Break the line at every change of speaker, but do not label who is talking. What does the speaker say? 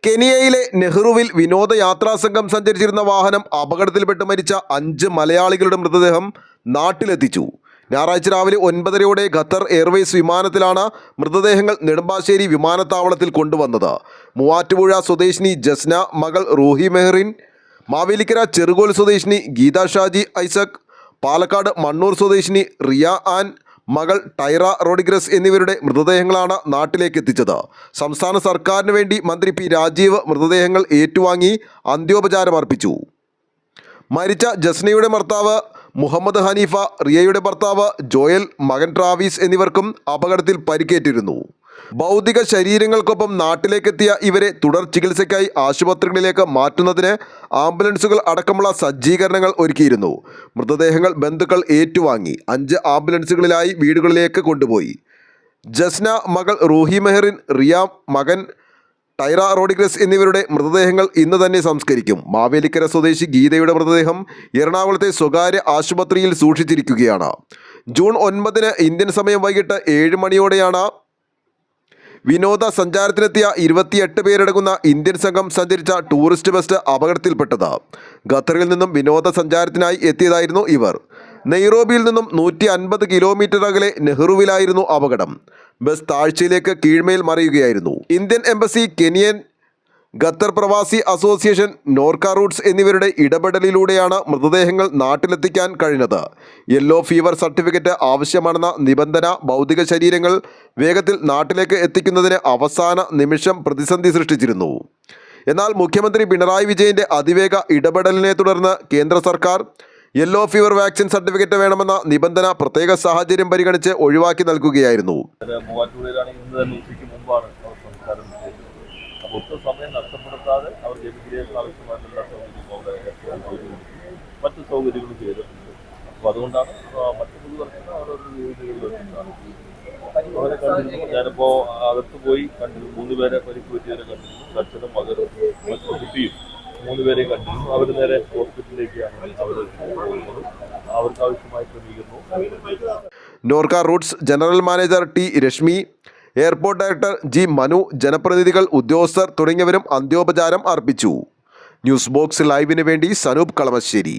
കെനിയയിലെ നെഹ്റുവിൽ വിനോദയാത്രാ സംഘം സഞ്ചരിച്ചിരുന്ന വാഹനം അപകടത്തിൽപ്പെട്ട് മരിച്ച 5 മലയാളികളുടെ മൃതദേഹം നാട്ടിലെത്തിച്ചു. ഞായറാഴ്ച രാവിലെ 9:30 ഖത്തർ എയർവേസ് വിമാനത്തിലാണ് മൃതദേഹങ്ങൾ നെടുമ്പാശ്ശേരി വിമാനത്താവളത്തിൽ കൊണ്ടുവന്നത്. മൂവാറ്റുപുഴ സ്വദേശിനി ജസ്ന, മകൾ റൂഹി മെഹറിൻ, മാവേലിക്കര ചെറുകോൽ സ്വദേശിനി ഗീത ഷാജി ഐസക്, പാലക്കാട് മണ്ണൂർ സ്വദേശിനി റിയ ആൻ, മകൾ ടൈറ റോഡിഗ്രസ് എന്നിവരുടെ മൃതദേഹങ്ങളാണ് നാട്ടിലേക്ക് എത്തിച്ചത്. സംസ്ഥാന സർക്കാരിന് വേണ്ടി മന്ത്രി പി രാജീവ് മൃതദേഹങ്ങൾ ഏറ്റുവാങ്ങി അന്ത്യോപചാരം അർപ്പിച്ചു. മരിച്ച ജസ്നയുടെ ഭർത്താവ് മുഹമ്മദ് ഹനീഫ, റിയയുടെ ഭർത്താവ് ജോയൽ, മകൻ ട്രാവിസ് എന്നിവർക്കും അപകടത്തിൽ പരിക്കേറ്റിരുന്നു. ഭൗതിക ശരീരങ്ങൾക്കൊപ്പം നാട്ടിലേക്കെത്തിയ ഇവരെ തുടർ ചികിത്സയ്ക്കായി ആശുപത്രികളിലേക്ക് മാറ്റുന്നതിന് ആംബുലൻസുകൾ അടക്കമുള്ള സജ്ജീകരണങ്ങൾ ഒരുക്കിയിരുന്നു. മൃതദേഹങ്ങൾ ബന്ധുക്കൾ ഏറ്റുവാങ്ങി 5 ആംബുലൻസുകളിലായി വീടുകളിലേക്ക് കൊണ്ടുപോയി. ജസ്ന, മകൾ റൂഹി മെഹറിൻ, റിയ, മകൻ ടൈറ റോഡിഗ്രസ് എന്നിവരുടെ മൃതദേഹങ്ങൾ ഇന്ന് തന്നെ സംസ്കരിക്കും. മാവേലിക്കര സ്വദേശി ഗീതയുടെ മൃതദേഹം എറണാകുളത്തെ സ്വകാര്യ ആശുപത്രിയിൽ സൂക്ഷിച്ചിരിക്കുകയാണ്. ജൂൺ 9 ഇന്ത്യൻ സമയം വൈകിട്ട് 7 മണിയോടെയാണ് വിനോദ സഞ്ചാരത്തിനെത്തിയ 28 പേരടങ്ങുന്ന ഇന്ത്യൻ സംഘം സഞ്ചരിച്ച ടൂറിസ്റ്റ് ബസ് അപകടത്തിൽപ്പെട്ടത്. ഖത്തറിൽ നിന്നും വിനോദസഞ്ചാരത്തിനായി എത്തിയതായിരുന്നു ഇവർ. നെയ്റോബിയിൽ നിന്നും 150 കിലോമീറ്റർ അകലെ നെഹ്റുവിലായിരുന്നു അപകടം. ബസ് താഴ്ചയിലേക്ക് കീഴ്മേൽ മറിയുകയായിരുന്നു. ഇന്ത്യൻ എംബസി, കെനിയൻ ഖത്തർ പ്രവാസി അസോസിയേഷൻ, നോർക്ക റൂട്ട്സ് എന്നിവരുടെ ഇടപെടലിലൂടെയാണ് മൃതദേഹങ്ങൾ നാട്ടിലെത്തിക്കാൻ കഴിഞ്ഞത്. യെല്ലോ ഫീവർ സർട്ടിഫിക്കറ്റ് ആവശ്യമാണെന്ന നിബന്ധന ഭൗതിക ശരീരങ്ങൾ വേഗത്തിൽ നാട്ടിലേക്ക് എത്തിക്കുന്നതിന് അവസാന നിമിഷം പ്രതിസന്ധി സൃഷ്ടിച്ചിരുന്നു. എന്നാൽ മുഖ്യമന്ത്രി പിണറായി വിജയൻ്റെ അതിവേഗ ഇടപെടലിനെ തുടർന്ന് കേന്ദ്ര സർക്കാർ യെല്ലോ ഫീവർ വാക്സിൻ സർട്ടിഫിക്കറ്റ് വേണമെന്ന നിബന്ധന പ്രത്യേക സാഹചര്യം പരിഗണിച്ച് ഒഴിവാക്കി നൽകുകയായിരുന്നു.
ഒട്ടും സമയം നഷ്ടപ്പെടുത്താതെ അവർ ജനകീയർക്ക് ആവശ്യമായിട്ടുള്ള സൗകര്യങ്ങളും മറ്റു സൗകര്യങ്ങളും ചെയ്തിട്ടുണ്ട്. അപ്പോൾ അതുകൊണ്ടാണ് മറ്റു പുതുവർഷം അവരൊരു രീതികളിലാണ് അവരെ കണ്ടിരുന്നു. ഞാനിപ്പോൾ അകത്ത് പോയി കണ്ടിരുന്നു. 3 പേരെ പരിക്ക് പറ്റിയവരെ കണ്ടിരുന്നു. അച്ഛനും മകനും കുട്ടിയും 3 പേരെ കണ്ടിരുന്നു. അവർ നേരെ ഹോസ്പിറ്റലിലേക്കാണ് അവർ പോകുന്നത്. അവർക്ക് ആവശ്യമായി ക്രമീകരണവും.
NORKA Roots general manager T Reshmi, airport director G Manu, ജനപ്രതിനിധികൾ, ഉദ്യോഗസ്ഥർ തുടങ്ങിയവരും അന്ത്യോപചാരം അർപ്പിച്ചു. ന്യൂസ് ബോക്സ് ലൈവിന് വേണ്ടി സനൂപ് കളമശ്ശേരി.